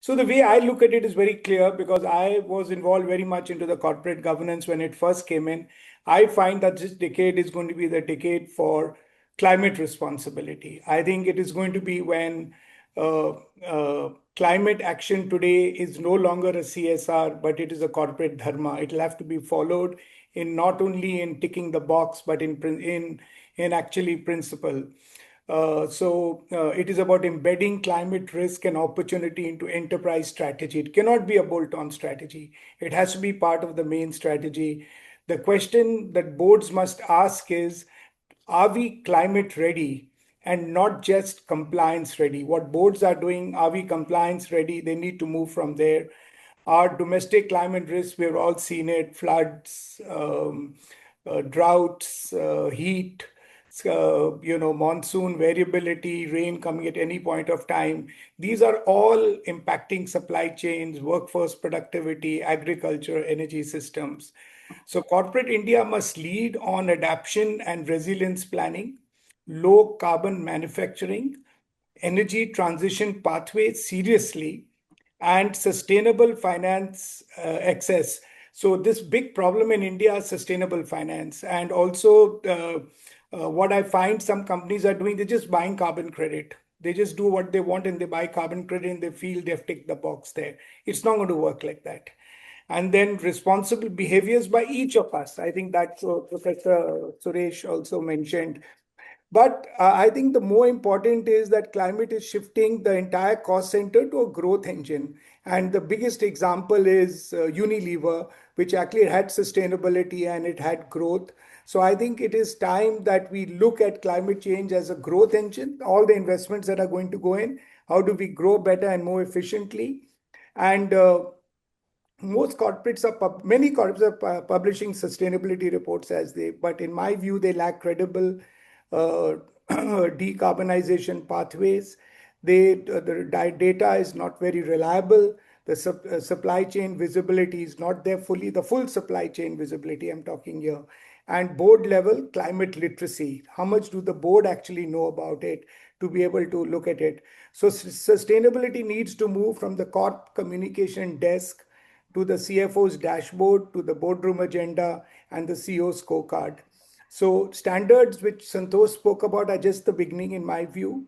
So the way I look at it is very clear because I was involved very much into the corporate governance when it first came in. I find that this decade is going to be the decade for climate responsibility. I think it is going to be when uh, climate action today is no longer a CSR, but it is a corporate dharma. It will have to be followed in not only in ticking the box, but in actually principle. It is about embedding climate risk and opportunity into enterprise strategy. It cannot be a bolt-on strategy. It has to be part of the main strategy. The question that boards must ask is, are we climate ready and not just compliance ready? What boards are doing, are we compliance ready? They need to move from there. Our domestic climate risks, we've all seen it, floods, droughts, heat, monsoon variability, rain coming at any point of time. These are all impacting supply chains, workforce productivity, agriculture, energy systems. So corporate India must lead on adaptation and resilience planning, low carbon manufacturing, energy transition pathways seriously, and sustainable finance access. So this big problem in India is sustainable finance. And also what I find some companies are doing, they're just buying carbon credit. They just do what they want and they buy carbon credit and they feel they've ticked the box there. It's not going to work like that. And then responsible behaviors by each of us. I think that's what Professor Suresh also mentioned. But I think the more important is that climate is shifting the entire cost center to a growth engine. And the biggest example is Unilever, which actually had sustainability and it had growth. So I think it is time that we look at climate change as a growth engine, all the investments that are going to go in, how do we grow better and more efficiently? And many corporates are publishing sustainability reports but in my view, they lack credible decarbonization pathways. The data is not very reliable. The supply chain visibility is not there fully, the full supply chain visibility I'm talking here. And board level climate literacy. How much do the board actually know about it to be able to look at it? So sustainability needs to move from the corp communication desk to the CFO's dashboard, to the boardroom agenda, and the CEO scorecard. So standards, which Santosh spoke about, are just the beginning in my view.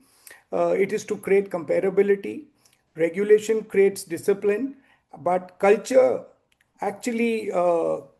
It is to create comparability. Regulation creates discipline, but culture actually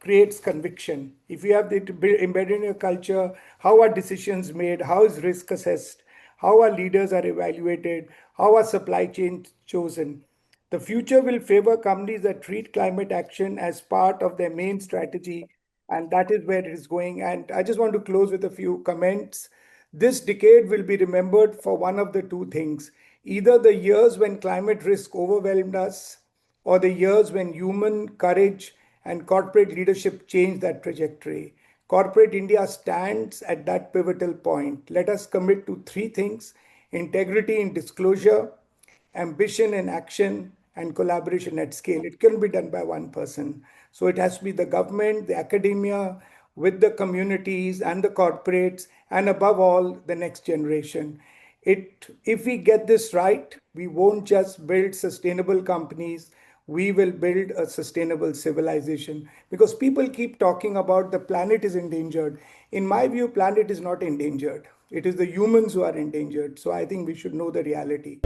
creates conviction. If you have it embedded in your culture, how are decisions made? How is risk assessed? How our leaders are evaluated? How are supply chains chosen? The future will favor companies that treat climate action as part of their main strategy, and that is where it is going. And I just want to close with a few comments. This decade will be remembered for one of the two things: either the years when climate risk overwhelmed us, or the years when human courage and corporate leadership changed that trajectory. Corporate India stands at that pivotal point. Let us commit to three things: integrity in disclosure, ambition in action, and collaboration at scale. It can be done by one person. So it has to be the government, the academia, with the communities and the corporates, and above all, the next generation. If we get this right, we won't just build sustainable companies, we will build a sustainable civilization, because people keep talking about the planet is endangered. In my view, planet is not endangered. It is the humans who are endangered. So I think we should know the reality.